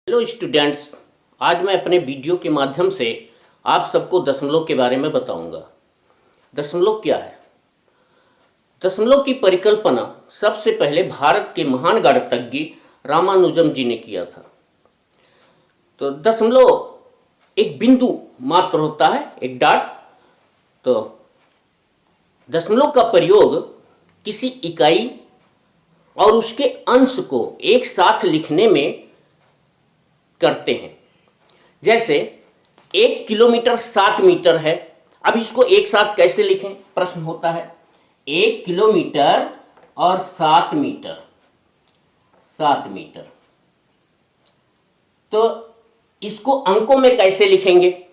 Hello students, आज मैं अपने वीडियो के माध्यम से आप सबको दशमलव के बारे में बताऊंगा। दशमलव क्या है? दशमलव की परिकल्पना सबसे पहले भारत के महान गणितज्ञ रामानुजम जी ने किया था। तो दशमलव एक बिंदु मात्र होता है, एक डॉट। तो दशमलव का प्रयोग किसी इकाई और उसके अंश को एक साथ लिखने में करते हैं। जैसे 1 किलोमीटर 7 मीटर है। अब इसको एक साथ कैसे लिखें, प्रश्न होता है। 1 किलोमीटर और 7 मीटर, 7 मीटर। तो इसको अंकों में कैसे लिखेंगे?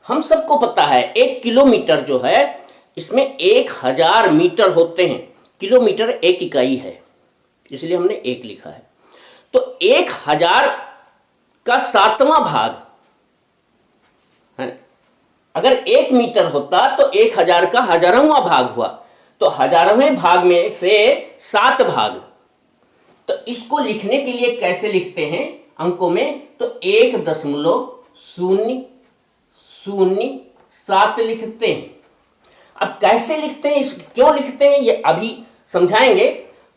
हम सबको पता है 1 किलोमीटर जो है इसमें 1000 मीटर होते हैं। किलोमीटर एक इकाई है, इसलिए हमने 1 लिखा है। तो 1000 का 7वां भाग है। अगर 1 मीटर होता तो 1000 का 1000वां भाग हुआ, तो 1000वें भाग में से 7 भाग। तो इसको लिखने के लिए कैसे लिखते हैं अंकों में? तो 1.007 लिखते हैं। अब कैसे लिखते हैं, क्यों लिखते हैं, ये अभी समझाएंगे।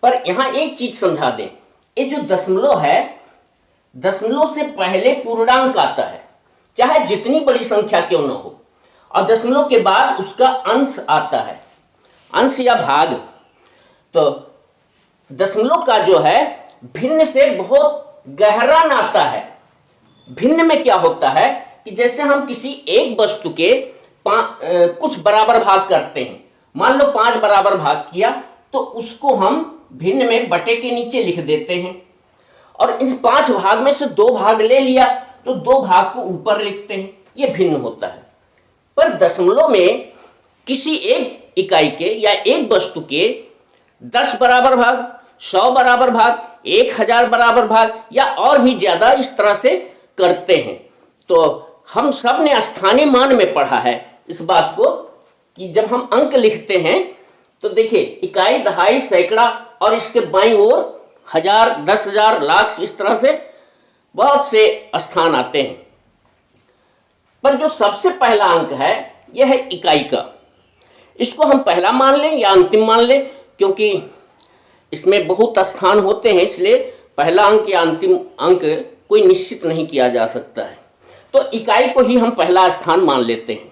पर यहां एक चीज समझा दें, ये जो दशमलव है, दशमलव से पहले पूर्णांक आता है, चाहे जितनी बड़ी संख्या क्यों न हो, और दशमलव के बाद उसका अंश आता है, अंश या भाग। तो दशमलव का जो है भिन्न से बहुत गहरा नाता है। भिन्न में क्या होता है कि जैसे हम किसी एक वस्तु के कुछ बराबर भाग करते हैं, मान लो 5 बराबर भाग किया, तो उसको हम भिन्न में बटे के नीचे लिख देते हैं। और इन 5 भाग में से 2 भाग ले लिया तो 2 भाग को ऊपर लिखते हैं। ये भिन्न होता है। पर दशमलव में किसी एक इकाई के या एक वस्तु के 10 बराबर भाग, 100 बराबर भाग, 1000 बराबर भाग या और भी ज्यादा इस तरह से करते हैं। तो हम सब ने स्थानीय मान में पढ़ा है इस बात को कि जब हम अंक लिखते हैं तो देखिए इकाई, दहाई, सैकड़ा और इसके बाईं ओर 1000, 10,000, लाख, इस तरह से बहुत से स्थान आते हैं। पर जो सबसे पहला अंक है यह है इकाई का। इसको हम पहला मान लें या अंतिम मान लें, क्योंकि इसमें बहुत स्थान होते हैं, इसलिए पहला अंक या अंतिम अंक कोई निश्चित नहीं किया जा सकता है। तो इकाई को ही हम पहला स्थान मान लेते हैं।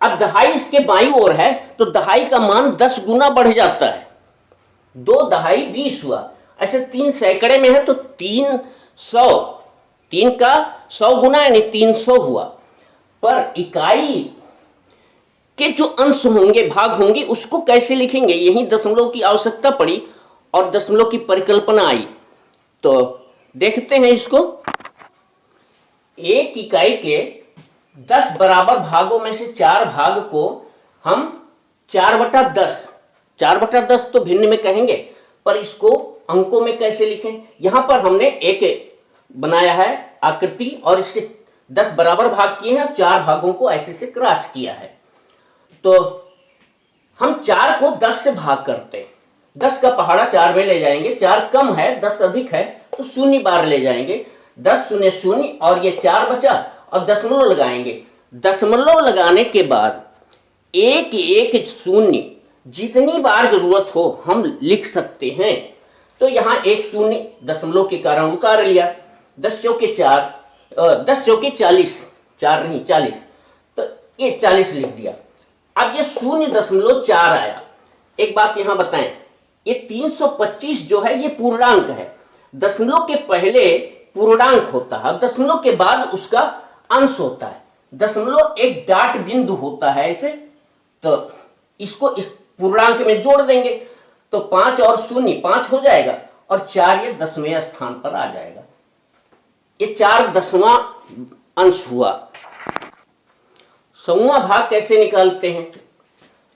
अब दहाई इसके बाईं ओर है, तो दहाई का मान 10 गुना बढ़ जाता है। 2 दहाई 20 हुआ। ऐसे 3 सैकड़े में है तो 300, 3 का 100 गुना यानी 300 हुआ। पर इकाई के जो अंश होंगे, भाग होंगे, उसको कैसे लिखेंगे? यही दशमलव की आवश्यकता पड़ी और दशमलव की परिकल्पना आई। तो देखते हैं इसको। एक इकाई के 10 बराबर भागों में से 4 भाग को हम 4/10, 4/10 तो भिन्न में कहेंगे, पर इसको अंकों में कैसे लिखें? यहां पर हमने एक बनाया है आकृति और इसके 10 बराबर भाग किए हैं, 4 भागों को ऐसे से क्रॉस किया है। तो हम 4 को 10 से भाग करते हैं। 10 का पहाड़ा 4 में ले जाएंगे, 4 कम है 10 अधिक है तो 0 बार ले जाएंगे। 10 शून्य 0 और ये 4 बचा और दशमलव लगाएंगे। दशमलव लगाने के बाद 1 1 0 जितनी बार जरूरत हो हम लिख सकते हैं। तो यहां 1 0 दशमलव के कारण उतार लिया। 10 चौके 4, 10 चौके 40, 4 नहीं 40, तो ये 40 लिख दिया। अब ये 0.4 आया। एक बात यहां बताएं, ये 325 जो है ये पूर्णांक है। दशमलव के पहले पूर्णांक होता है, अब दशमलव के बाद उसका अंश होता है। दशमलव एक डॉट बिंदु होता है ऐसे। तो इसको इस पूर्णांक में जोड़ देंगे तो 5 और 0 5 हो जाएगा और 4 ये 10वें स्थान पर आ जाएगा। ये 4 10वां अंश हुआ। 100वां भाग कैसे निकालते हैं?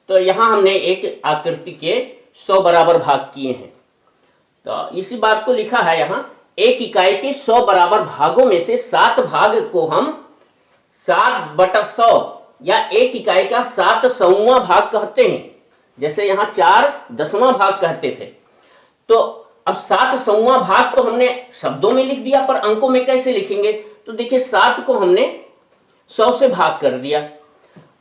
तो यहां हमने एक आकृति के 100 बराबर भाग किए हैं। तो इसी बात को लिखा है यहां, एक इकाई के 100 बराबर भागों में से 7 भाग को हम 7/100 या एक इकाई का 7/100वां भाग कहते हैं। जैसे यहां 4 10वां भाग कहते थे। तो अब 700वां भाग तो हमने शब्दों में लिख दिया, पर अंकों में कैसे लिखेंगे? तो देखिए 7 को हमने 100 से भाग कर दिया।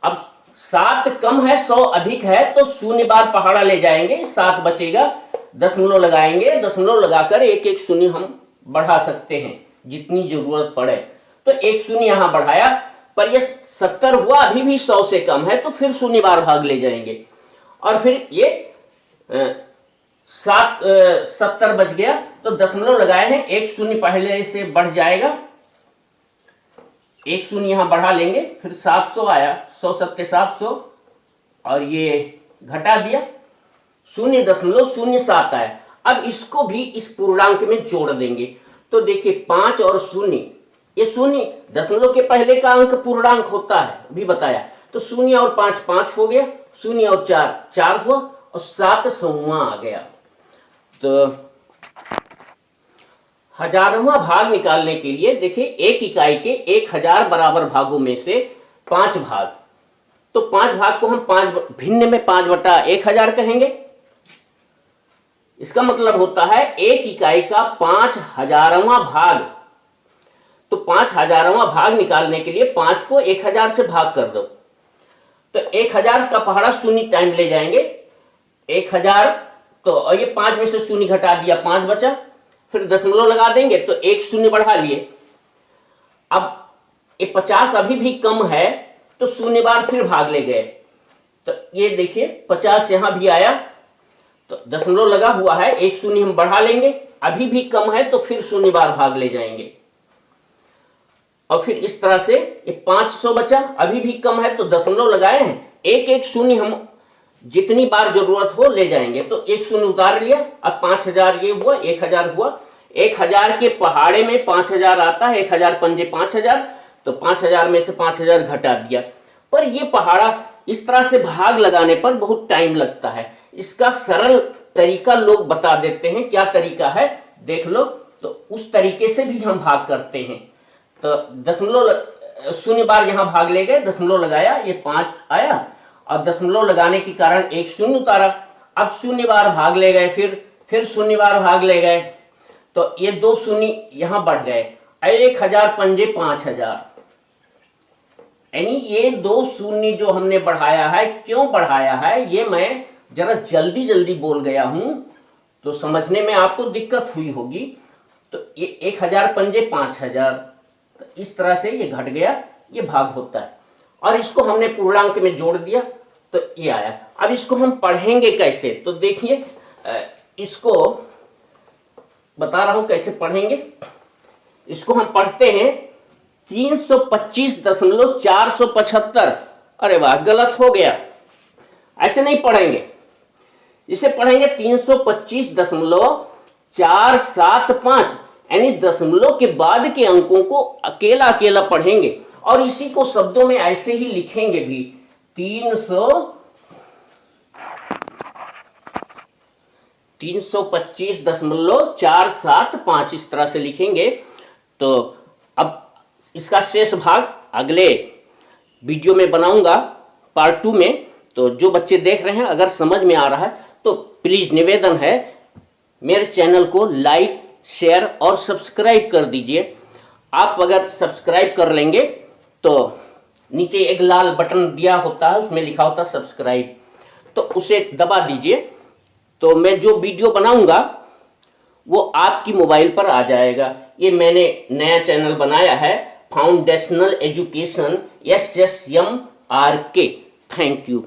अब 7 कम है 100 अधिक है तो शून्य बार पहाड़ा ले जाएंगे, 7 बचेगा, दशमलव लगाएंगे, दशमलव लगाकर एक एक शून्य हम बढ़ा सकते हैं जितनी जरूरत पड़े। तो एक शून्य यहां बढ़ाया, पर यह 70 हुआ, अभी भी 100 से कम है, तो फिर शून्य बार भाग ले जाएंगे और फिर ये 70 बच गया, तो दशमलव लगाए हैं, एक शून्य पहले से बढ़ जाएगा, एक शून्य यहां बढ़ा लेंगे, फिर 700 आया, 100 7 700 और ये घटा दिया, 0.07 आया। अब इसको भी इस पूर्णांक में जोड़ देंगे, तो देखिए 5 और शून्य, ये शून्य दशमलव के पहले का अंक पूर्णांक होता है, अभी बताया, तो 0 और 5 5 हो गया, 0 और 4 4 हुआ और 700वां आ गया। तो हजारवां भाग निकालने के लिए देखिए एक इकाई के 1000 बराबर भागों में से 5 भाग, तो 5 भाग को हम 5 भिन्न में 5/1000 कहेंगे। इसका मतलब होता है एक इकाई का 5000वां भाग। तो 5000वां भाग निकालने के लिए 5 को 1000 से भाग कर दो, तो 1000 का पहाड़ा शून्य टाइम ले जाएंगे, 1000 तो और ये 5 में से शून्य घटा दिया, 5 बचा, फिर दशमलव लगा देंगे तो एक शून्य बढ़ा लिए। अब ये 50 अभी भी कम है तो शून्य बार फिर भाग ले गए, तो ये देखिए 50 यहां भी आया, तो दशमलव लगा हुआ है, एक शून्य हम बढ़ा लेंगे, अभी भी कम है तो फिर शून्य बार भाग ले जाएंगे और फिर इस तरह से ये 500 बचा, अभी भी कम है तो दशमलव लगाए हैं, एक एक शून्य हम जितनी बार जरूरत हो ले जाएंगे, तो एक शून्य उतार लिया। अब 5000 ये हुआ, 1000 हुआ, 1000 के पहाड़े में 5000 आता है, 1000 पंजे 5000, तो 5000 में से 5000 घटा दिया। पर ये पहाड़ा इस तरह से भाग लगाने पर बहुत टाइम लगता है, इसका सरल तरीका लोग बता देते हैं। क्या तरीका है देख लो, तो उस तरीके से भी हम भाग करते हैं। तो दशमलव शून्य बार यहां भाग ले गए, दशमलव लगाया, ये 5 आया और दशमलव लगाने के कारण एक शून्य उतारा, अब शून्य बार भाग ले गए, फिर शून्य बार भाग ले गए, तो ये 2 शून्य यहां बढ़ गए, 1000 पंजे 5000, यानी ये 2 शून्य जो हमने बढ़ाया है, क्यों बढ़ाया है ये मैं जरा जल्दी जल्दी बोल गया हूं तो समझने में आपको दिक्कत हुई होगी। तो ये 1000 पंजे 5000, तो इस तरह से ये घट गया, ये भाग होता है और इसको हमने पूर्णांक में जोड़ दिया तो ये आया। अब इसको हम पढ़ेंगे कैसे, तो देखिए इसको बता रहा हूं कैसे पढ़ेंगे। इसको हम पढ़ते हैं 325.475। अरे वाह, गलत हो गया, ऐसे नहीं पढ़ेंगे, इसे पढ़ेंगे 325.475, यानी दशमलव के बाद के अंकों को अकेला अकेला पढ़ेंगे और इसी को शब्दों में ऐसे ही लिखेंगे भी, 325.475 इस तरह से लिखेंगे। तो अब इसका शेष भाग अगले वीडियो में बनाऊंगा, पार्ट 2 में। तो जो बच्चे देख रहे हैं अगर समझ में आ रहा है तो प्लीज निवेदन है मेरे चैनल को लाइक शेयर और सब्सक्राइब कर दीजिए। आप अगर सब्सक्राइब कर लेंगे तो नीचे एक लाल बटन दिया होता है, उसमें लिखा होता है सब्सक्राइब, तो उसे दबा दीजिए, तो मैं जो वीडियो बनाऊंगा वो आपकी मोबाइल पर आ जाएगा। ये मैंने नया चैनल बनाया है, foundational education SSMRK। Thank you.